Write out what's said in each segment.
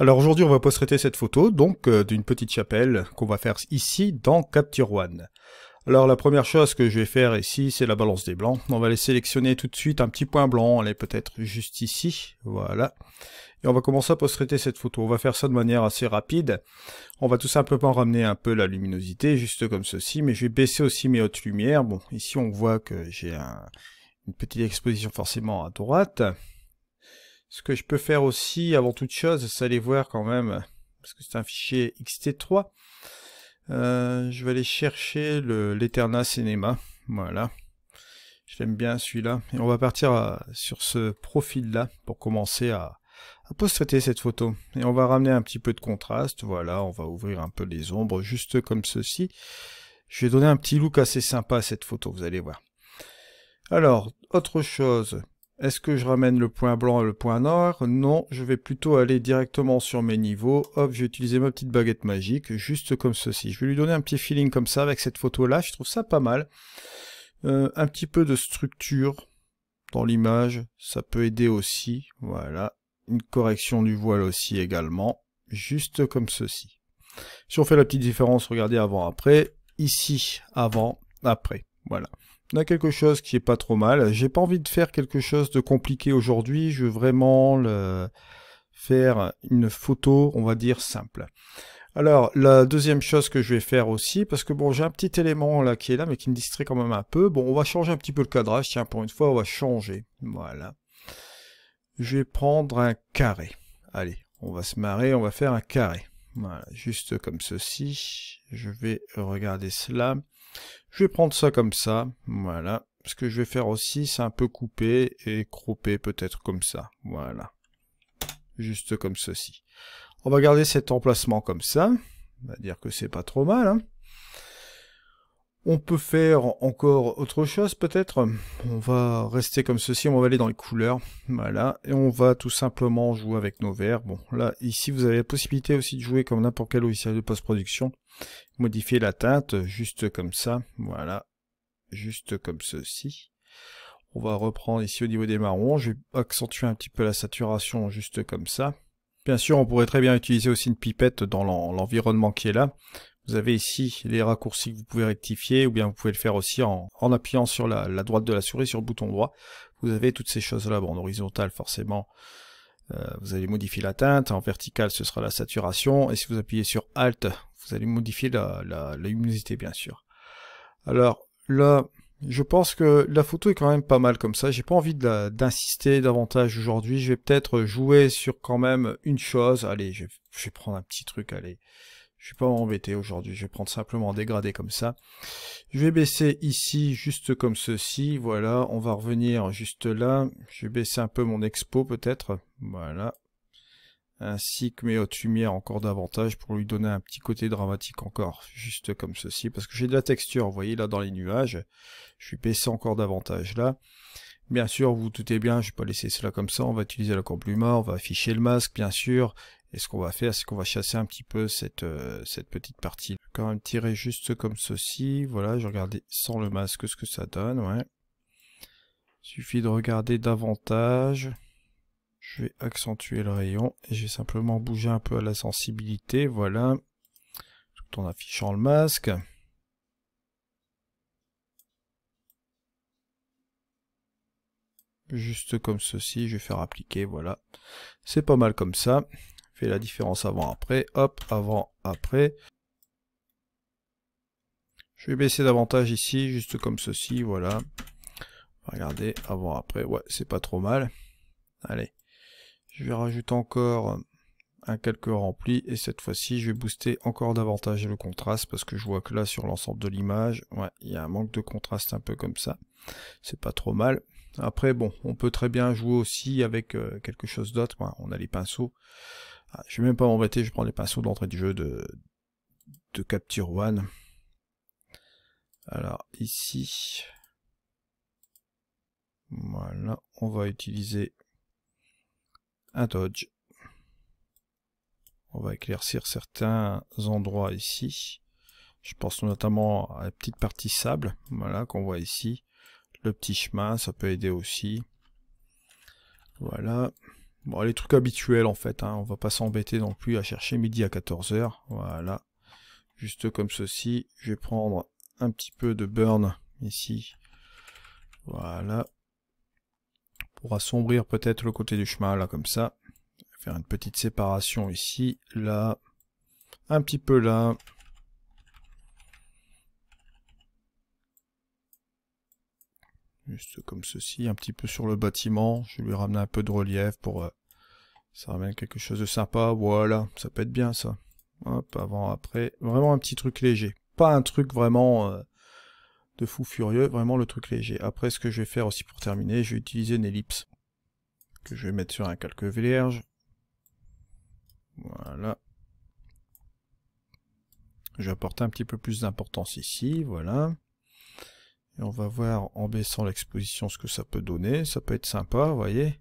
Alors aujourd'hui, on va post-traiter cette photo, donc d'une petite chapelle qu'on va faire ici dans Capture One. Alors la première chose que je vais faire ici, c'est la balance des blancs. On va les sélectionner tout de suite, un petit point blanc, elle est peut-être juste ici, voilà. Et on va commencer à post-traiter cette photo. On va faire ça de manière assez rapide. On va tout simplement ramener un peu la luminosité, juste comme ceci, mais je vais baisser aussi mes hautes lumières. Bon, ici on voit que j'ai une petite exposition forcément à droite. Ce que je peux faire aussi, avant toute chose, c'est aller voir quand même, parce que c'est un fichier XT3, je vais aller chercher l'Eterna Cinema, voilà. Je l'aime bien celui-là. Et on va partir sur ce profil-là pour commencer à post-traiter cette photo. Et on va ramener un petit peu de contraste, voilà, on va ouvrir un peu les ombres, juste comme ceci. Je vais donner un petit look assez sympa à cette photo, vous allez voir. Alors, autre chose... Est-ce que je ramène le point blanc et le point noir? Non, je vais plutôt aller directement sur mes niveaux. Hop, je vais utiliser ma petite baguette magique, juste comme ceci. Je vais lui donner un petit feeling comme ça avec cette photo-là. Je trouve ça pas mal. Un petit peu de structure dans l'image, ça peut aider aussi. Voilà, une correction du voile aussi également, juste comme ceci. Si on fait la petite différence, regardez avant-après. Ici, avant, après. Voilà. On a quelque chose qui est pas trop mal. J'ai pas envie de faire quelque chose de compliqué aujourd'hui. Je veux vraiment faire une photo, on va dire, simple. Alors, la deuxième chose que je vais faire aussi, parce que bon, j'ai un petit élément là qui est là, mais qui me distrait quand même un peu. Bon, on va changer un petit peu le cadrage. Tiens, pour une fois, on va changer. Voilà. Je vais prendre un carré. Allez, on va se marrer, on va faire un carré. Voilà, juste comme ceci. Je vais regarder cela. Je vais prendre ça comme ça, voilà. Ce que je vais faire aussi, c'est un peu couper et cropper peut-être comme ça, voilà. Juste comme ceci. On va garder cet emplacement comme ça. On va dire que c'est pas trop mal, hein. On peut faire encore autre chose peut-être. On va rester comme ceci, on va aller dans les couleurs, voilà. Et on va tout simplement jouer avec nos verts. Bon, là, ici, vous avez la possibilité aussi de jouer comme n'importe quel logiciel de post-production. Modifier la teinte, juste comme ça, voilà. Juste comme ceci. On va reprendre ici au niveau des marrons. Je vais accentuer un petit peu la saturation juste comme ça. Bien sûr, on pourrait très bien utiliser aussi une pipette dans l'environnement qui est là. Vous avez ici les raccourcis que vous pouvez rectifier, ou bien vous pouvez le faire aussi en appuyant sur la droite de la souris, sur le bouton droit. Vous avez toutes ces choses-là. Bon, en horizontal, forcément, vous allez modifier la teinte. En vertical, ce sera la saturation. Et si vous appuyez sur Alt, vous allez modifier la luminosité, bien sûr. Alors, là, je pense que la photo est quand même pas mal comme ça. J'ai pas envie d'insister davantage aujourd'hui. Je vais peut-être jouer sur quand même une chose. Allez, je vais prendre un petit truc, allez. Je vais pas m'embêter aujourd'hui. Je vais prendre simplement un dégradé comme ça. Je vais baisser ici, juste comme ceci. Voilà, on va revenir juste là. Je vais baisser un peu mon expo peut-être. Voilà. Ainsi que mes hautes lumières encore davantage pour lui donner un petit côté dramatique encore, juste comme ceci, parce que j'ai de la texture, vous voyez là dans les nuages, je vais baisser encore davantage là. Bien sûr, vous doutez bien, je vais pas laisser cela comme ça, on va utiliser la courbe Luma, on va afficher le masque bien sûr, et ce qu'on va faire, c'est qu'on va chasser un petit peu cette petite partie. Je vais quand même tirer juste comme ceci, voilà, je regardais sans le masque ce que ça donne, ouais. Il suffit de regarder davantage. Je vais accentuer le rayon et je vais simplement bouger un peu à la sensibilité, voilà, tout en affichant le masque. Juste comme ceci, je vais faire appliquer, voilà. C'est pas mal comme ça. Fait la différence avant-après, hop, avant-après. Je vais baisser davantage ici, juste comme ceci, voilà. Regardez, avant-après, ouais, c'est pas trop mal. Allez, je vais rajouter encore un quelques remplis et cette fois-ci je vais booster encore davantage le contraste parce que je vois que là sur l'ensemble de l'image, ouais, il y a un manque de contraste un peu comme ça. C'est pas trop mal. Après bon, on peut très bien jouer aussi avec quelque chose d'autre. Ouais, on a les pinceaux. Ah, je vais même pas m'embêter, je prends les pinceaux d'entrée de jeu de Capture One. Alors ici, voilà, on va utiliser un dodge. On va éclaircir certains endroits ici. Je pense notamment à la petite partie sable, voilà, qu'on voit ici. Le petit chemin, ça peut aider aussi. Voilà. Bon, les trucs habituels en fait, hein. On va pas s'embêter non plus à chercher midi à 14 h. Voilà. Juste comme ceci. Je vais prendre un petit peu de burn ici. Voilà. Pour assombrir peut-être le côté du chemin, là, comme ça. Faire une petite séparation ici, là. Un petit peu là. Juste comme ceci, un petit peu sur le bâtiment. Je vais lui ramener un peu de relief pour... ça ramène quelque chose de sympa. Voilà, ça peut être bien ça. Hop, avant, après. Vraiment un petit truc léger. Pas un truc vraiment de fou furieux. Vraiment le truc léger. Après, ce que je vais faire aussi pour terminer, je vais utiliser une ellipse. Que je vais mettre sur un calque vierge. Voilà. Je vais apporter un petit peu plus d'importance ici. Voilà. Et on va voir en baissant l'exposition ce que ça peut donner. Ça peut être sympa, vous voyez.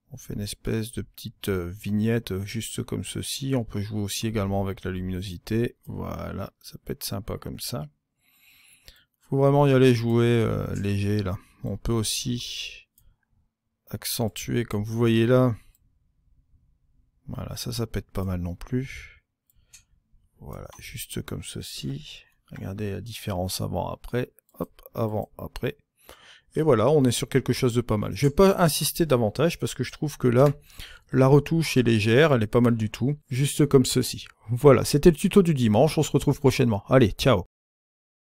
On fait une espèce de petite vignette juste comme ceci. On peut jouer aussi également avec la luminosité. Voilà, ça peut être sympa comme ça. Faut vraiment y aller jouer léger là. On peut aussi accentuer comme vous voyez là. Voilà, ça peut être pas mal non plus. Voilà, juste comme ceci. Regardez la différence avant-après. Hop, avant-après. Et voilà, on est sur quelque chose de pas mal. Je vais pas insister davantage parce que je trouve que là, la retouche est légère, elle est pas mal du tout. Juste comme ceci. Voilà, c'était le tuto du dimanche, on se retrouve prochainement. Allez, ciao!